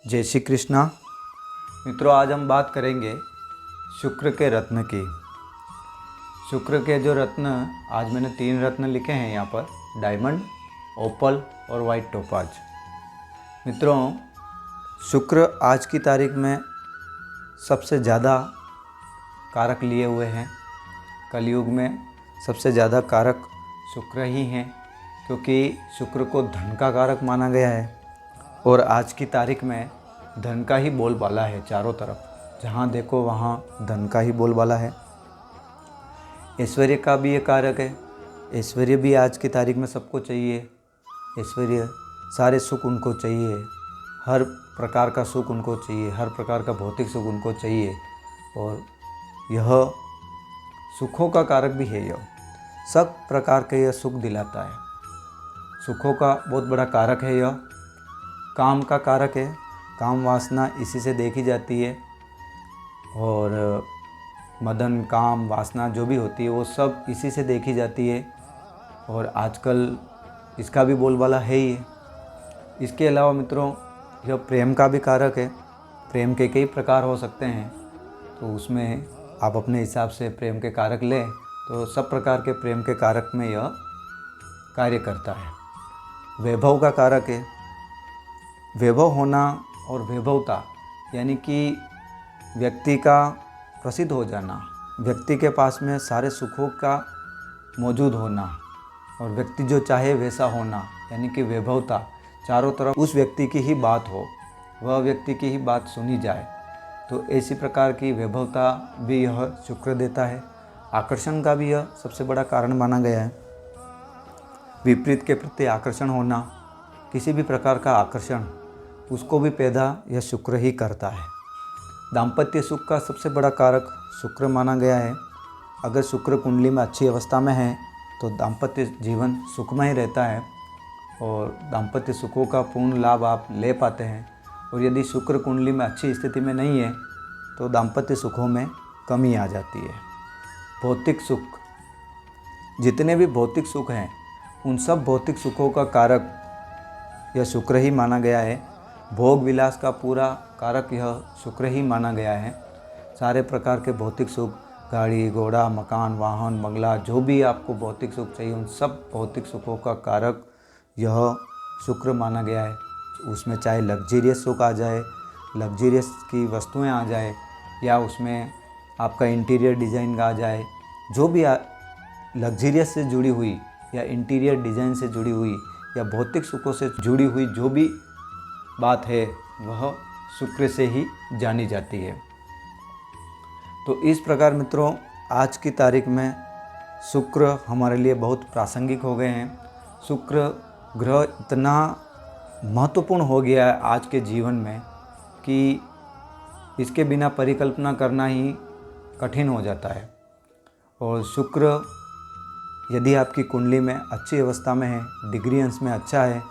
जय श्री कृष्णा। मित्रों, आज हम बात करेंगे शुक्र के रत्न की। शुक्र के जो रत्न, आज मैंने 3 रत्न लिखे हैं यहाँ पर, डायमंड, ओपल और वाइट टोपाज। मित्रों, शुक्र आज की तारीख में सबसे ज़्यादा कारक लिए हुए हैं। कलयुग में सबसे ज़्यादा कारक शुक्र ही हैं, क्योंकि शुक्र को धन का कारक माना गया है और आज की तारीख में धन का ही बोलबाला है। चारों तरफ जहाँ देखो वहाँ धन का ही बोलबाला है। ऐश्वर्य का भी ये कारक है। ऐश्वर्य भी आज की तारीख में सबको चाहिए। ऐश्वर्य, सारे सुख उनको चाहिए, हर प्रकार का सुख उनको चाहिए, हर प्रकार का भौतिक सुख उनको चाहिए और यह सुखों का कारक भी है। यह सब प्रकार के यह सुख दिलाता है। सुखों का बहुत बड़ा कारक है। यह काम का कारक है। काम वासना इसी से देखी जाती है और मदन, काम, वासना जो भी होती है वो सब इसी से देखी जाती है और आजकल इसका भी बोलबाला है ही है। इसके अलावा मित्रों, यह प्रेम का भी कारक है। प्रेम के कई प्रकार हो सकते हैं, तो उसमें आप अपने हिसाब से प्रेम के कारक लें तो सब प्रकार के प्रेम के कारक में यह कार्य करता है। वैभव का कारक है। वैभव होना और वैभवता यानी कि व्यक्ति का प्रसिद्ध हो जाना, व्यक्ति के पास में सारे सुखों का मौजूद होना और व्यक्ति जो चाहे वैसा होना, यानी कि वैभवता, चारों तरफ उस व्यक्ति की ही बात हो, वह व्यक्ति की ही बात सुनी जाए, तो ऐसी प्रकार की वैभवता भी यह शुक्र देता है। आकर्षण का भी यह सबसे बड़ा कारण माना गया है। विपरीत के प्रति आकर्षण होना, किसी भी प्रकार का आकर्षण, उसको भी पैदा यह शुक्र ही करता है। दाम्पत्य सुख का सबसे बड़ा कारक शुक्र माना गया है। अगर शुक्र कुंडली में अच्छी अवस्था में है तो दाम्पत्य जीवन सुखमय रहता है और दाम्पत्य सुखों का पूर्ण लाभ आप ले पाते हैं। और यदि शुक्र कुंडली में अच्छी स्थिति में नहीं है तो दाम्पत्य सुखों में कमी आ जाती है। भौतिक सुख, जितने भी भौतिक सुख हैं उन सब भौतिक सुखों का कारक यह शुक्र ही माना गया है। भोग विलास का पूरा कारक यह शुक्र ही माना गया है। सारे प्रकार के भौतिक सुख, गाड़ी घोड़ा, मकान, वाहन, बंगला, जो भी आपको भौतिक सुख चाहिए उन सब भौतिक सुखों का कारक यह शुक्र माना गया है। उसमें चाहे लग्जरियस सुख आ जाए, लग्जरियस की वस्तुएं आ जाए, या उसमें आपका इंटीरियर डिज़ाइन का आ जाए, जो भी लग्जरियस से जुड़ी हुई या इंटीरियर डिज़ाइन से जुड़ी हुई या भौतिक सुखों से जुड़ी हुई जो भी बात है वह शुक्र से ही जानी जाती है। तो इस प्रकार मित्रों, आज की तारीख में शुक्र हमारे लिए बहुत प्रासंगिक हो गए हैं। शुक्र ग्रह इतना महत्वपूर्ण हो गया है आज के जीवन में कि इसके बिना परिकल्पना करना ही कठिन हो जाता है। और शुक्र यदि आपकी कुंडली में अच्छी अवस्था में है, डिग्री अंश में अच्छा है,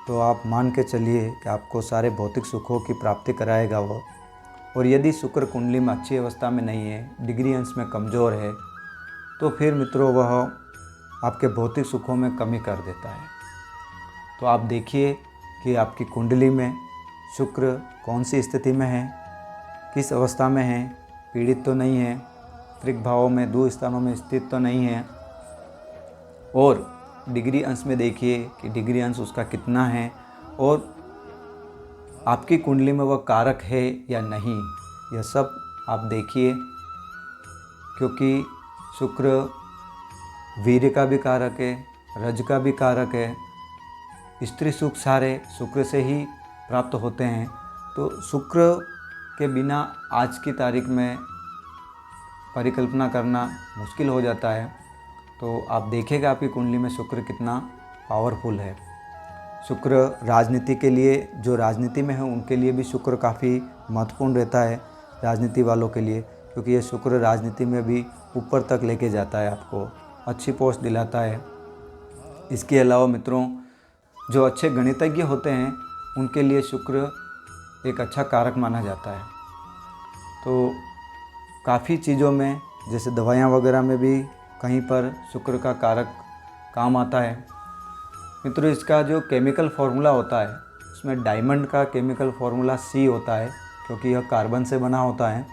तो आप मान के चलिए कि आपको सारे भौतिक सुखों की प्राप्ति कराएगा वह। और यदि शुक्र कुंडली में अच्छी अवस्था में नहीं है, डिग्री अंश में कमज़ोर है, तो फिर मित्रों वह आपके भौतिक सुखों में कमी कर देता है। तो आप देखिए कि आपकी कुंडली में शुक्र कौन सी स्थिति में है, किस अवस्था में है, पीड़ित तो नहीं है, त्रिक भावों में, 2 स्थानों में स्थित तो नहीं है, और डिग्री अंश में देखिए कि डिग्री अंश उसका कितना है और आपकी कुंडली में वह कारक है या नहीं, यह सब आप देखिए। क्योंकि शुक्र वीर्य का भी कारक है, रज का भी कारक है, स्त्री सुख सारे शुक्र से ही प्राप्त होते हैं। तो शुक्र के बिना आज की तारीख में परिकल्पना करना मुश्किल हो जाता है। तो आप देखिएगा आपकी कुंडली में शुक्र कितना पावरफुल है। शुक्र राजनीति के लिए, जो राजनीति में है उनके लिए भी शुक्र काफ़ी महत्वपूर्ण रहता है, राजनीति वालों के लिए, क्योंकि ये शुक्र राजनीति में भी ऊपर तक लेके जाता है, आपको अच्छी पोस्ट दिलाता है। इसके अलावा मित्रों, जो अच्छे गणितज्ञ होते हैं उनके लिए शुक्र एक अच्छा कारक माना जाता है। तो काफ़ी चीज़ों में, जैसे दवाइयाँ वगैरह में भी कहीं पर शुक्र का कारक काम आता है। मित्रों, इसका जो केमिकल फार्मूला होता है उसमें डायमंड का केमिकल फार्मूला C होता है क्योंकि यह कार्बन से बना होता है।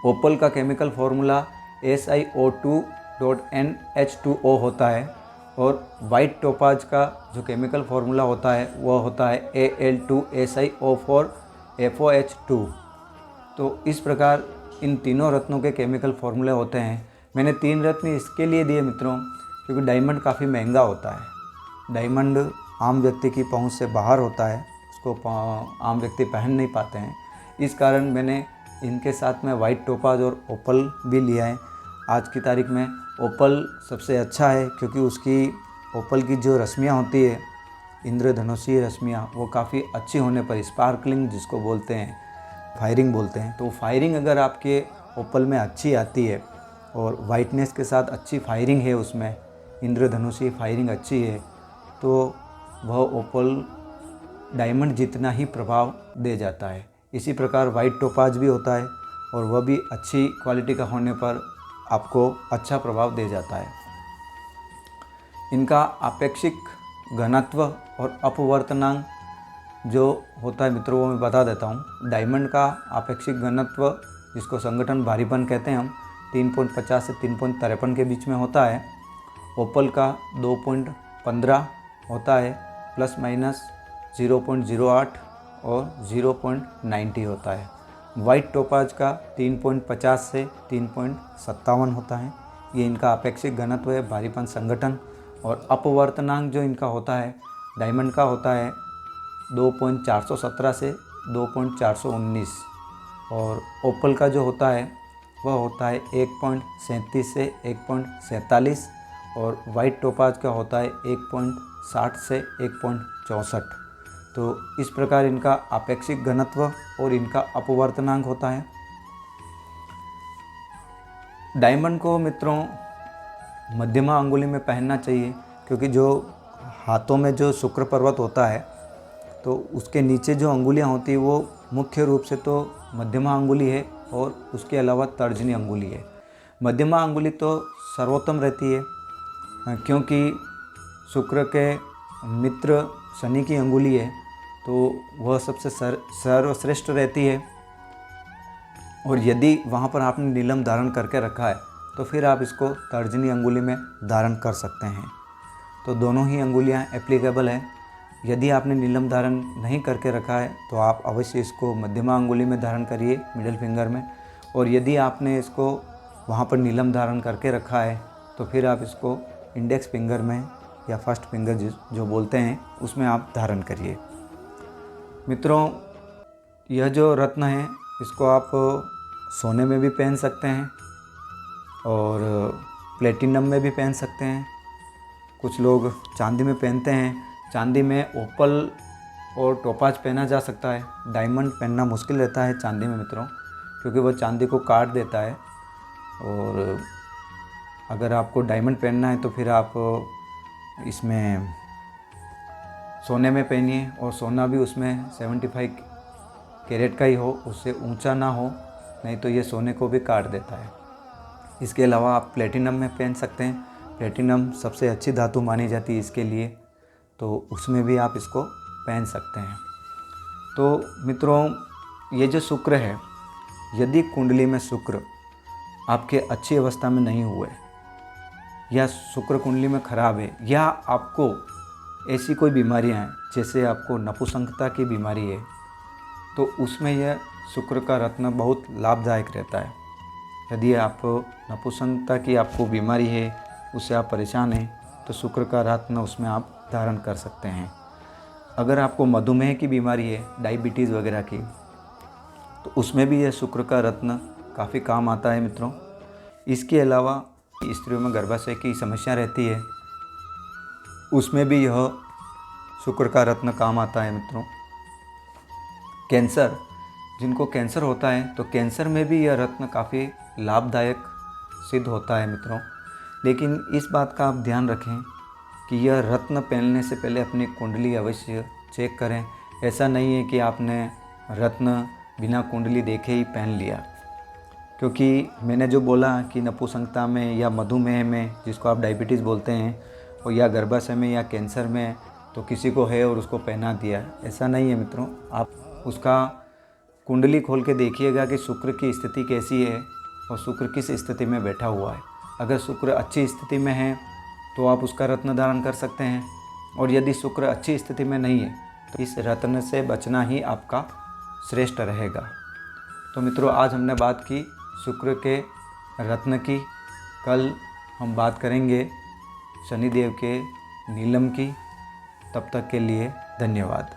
ओपल का केमिकल फार्मूला SiO2.NH2O होता है और वाइट टोपाज का जो केमिकल फार्मूला होता है वह होता है Al2SiO4FOH2। तो इस प्रकार इन तीनों रत्नों के केमिकल फार्मूले होते हैं। मैंने 3 रत्न इसके लिए दिए मित्रों क्योंकि डायमंड काफ़ी महंगा होता है। डायमंड आम व्यक्ति की पहुंच से बाहर होता है, उसको आम व्यक्ति पहन नहीं पाते हैं। इस कारण मैंने इनके साथ में वाइट टोपाज और ओपल भी लिया है। आज की तारीख में ओपल सबसे अच्छा है क्योंकि उसकी ओपल की जो रश्मियाँ होती है, इंद्रधनुषीय रश्मियाँ, वो काफ़ी अच्छी होने पर स्पार्कलिंग जिसको बोलते हैं, फायरिंग बोलते हैं, तो फायरिंग अगर आपके ओपल में अच्छी आती है और वाइटनेस के साथ अच्छी फायरिंग है, उसमें इंद्रधनुषीय फायरिंग अच्छी है, तो वह ओपल डायमंड जितना ही प्रभाव दे जाता है। इसी प्रकार वाइट टोपाज भी होता है और वह भी अच्छी क्वालिटी का होने पर आपको अच्छा प्रभाव दे जाता है। इनका आपेक्षिक घनत्व और अपवर्तनांक जो होता है मित्रों वो मैं बता देता हूँ। डायमंड का आपेक्षिक घनत्व जिसको संगठन भारीपन कहते हैं हम 3.50 से 3.53 के बीच में होता है। ओपल का 2.15 होता है, प्लस माइनस 0.08 और 0.90 होता है। वाइट टोपाज का 3.50 से 3.57 होता है। ये इनका आपेक्षिक घनत्व है, भारीपन संगठन। और अपवर्तनांक जो इनका होता है डायमंड का होता है 2.417 से 2.419 और ओपल का जो होता है वह होता है 1.37 से 1.47 और वाइट टोपाज का होता है 1.60 से 1.64। तो इस प्रकार इनका आपेक्षिक घनत्व और इनका अपवर्तनांक होता है। डायमंड को मित्रों मध्यमा अंगुली में पहनना चाहिए क्योंकि जो हाथों में जो शुक्र पर्वत होता है तो उसके नीचे जो अंगुलियां होती है वो मुख्य रूप से तो मध्यमा अंगुली है और उसके अलावा तर्जनी अंगुली है। मध्यमा अंगुली तो सर्वोत्तम रहती है क्योंकि शुक्र के मित्र शनि की अंगुली है, तो वह सबसे सर्वश्रेष्ठ रहती है। और यदि वहाँ पर आपने नीलम धारण करके रखा है तो फिर आप इसको तर्जनी अंगुली में धारण कर सकते हैं। तो दोनों ही अंगुलियाँ एप्लीकेबल हैं। यदि आपने नीलम धारण नहीं करके रखा है तो आप अवश्य इसको मध्यमा अंगुली में धारण करिए, मिडिल फिंगर में। और यदि आपने इसको वहाँ पर नीलम धारण करके रखा है तो फिर आप इसको इंडेक्स फिंगर में या फर्स्ट फिंगर जो बोलते हैं उसमें आप धारण करिए। मित्रों, यह जो रत्न है इसको आप सोने में भी पहन सकते हैं और प्लेटिनम में भी पहन सकते हैं। कुछ लोग चांदी में पहनते हैं। चांदी में ओपल और टोपाज पहना जा सकता है। डायमंड पहनना मुश्किल रहता है चांदी में मित्रों क्योंकि वह चांदी को काट देता है। और अगर आपको डायमंड पहनना है तो फिर आप इसमें सोने में पहनिए और सोना भी उसमें 75 कैरेट का ही हो, उससे ऊंचा ना हो, नहीं तो ये सोने को भी काट देता है। इसके अलावा आप प्लेटिनम में पहन सकते हैं। प्लेटिनम सबसे अच्छी धातु मानी जाती है इसके लिए, तो उसमें भी आप इसको पहन सकते हैं। तो मित्रों, ये जो शुक्र है, यदि कुंडली में शुक्र आपके अच्छी अवस्था में नहीं हुए या शुक्र कुंडली में खराब है या आपको ऐसी कोई बीमारियां हैं जैसे आपको नपुंसकता की बीमारी है, तो उसमें यह शुक्र का रत्न बहुत लाभदायक रहता है। यदि आप नपुंसकता की आपको बीमारी है, उससे आप परेशान हैं, तो शुक्र का रत्न उसमें आप धारण कर सकते हैं। अगर आपको मधुमेह की बीमारी है, डायबिटीज़ वगैरह की, तो उसमें भी यह शुक्र का रत्न काफ़ी काम आता है मित्रों। इसके अलावा स्त्रियों में गर्भाशय की समस्या रहती है, उसमें भी यह शुक्र का रत्न काम आता है मित्रों। कैंसर, जिनको कैंसर होता है तो कैंसर में भी यह रत्न काफ़ी लाभदायक सिद्ध होता है मित्रों। लेकिन इस बात का आप ध्यान रखें कि यह रत्न पहनने से पहले अपनी कुंडली अवश्य चेक करें। ऐसा नहीं है कि आपने रत्न बिना कुंडली देखे ही पहन लिया, क्योंकि मैंने जो बोला कि नपुंसकता में या मधुमेह में, जिसको आप डायबिटीज़ बोलते हैं, और या गर्भाशय में या कैंसर में, तो किसी को है और उसको पहना दिया, ऐसा नहीं है मित्रों। आप उसका कुंडली खोल के देखिएगा कि शुक्र की स्थिति कैसी है और शुक्र किस स्थिति में बैठा हुआ है। अगर शुक्र अच्छी स्थिति में है तो आप उसका रत्न धारण कर सकते हैं, और यदि शुक्र अच्छी स्थिति में नहीं है तो इस रत्न से बचना ही आपका श्रेष्ठ रहेगा। तो मित्रों, आज हमने बात की शुक्र के रत्न की। कल हम बात करेंगे शनिदेव के नीलम की। तब तक के लिए धन्यवाद।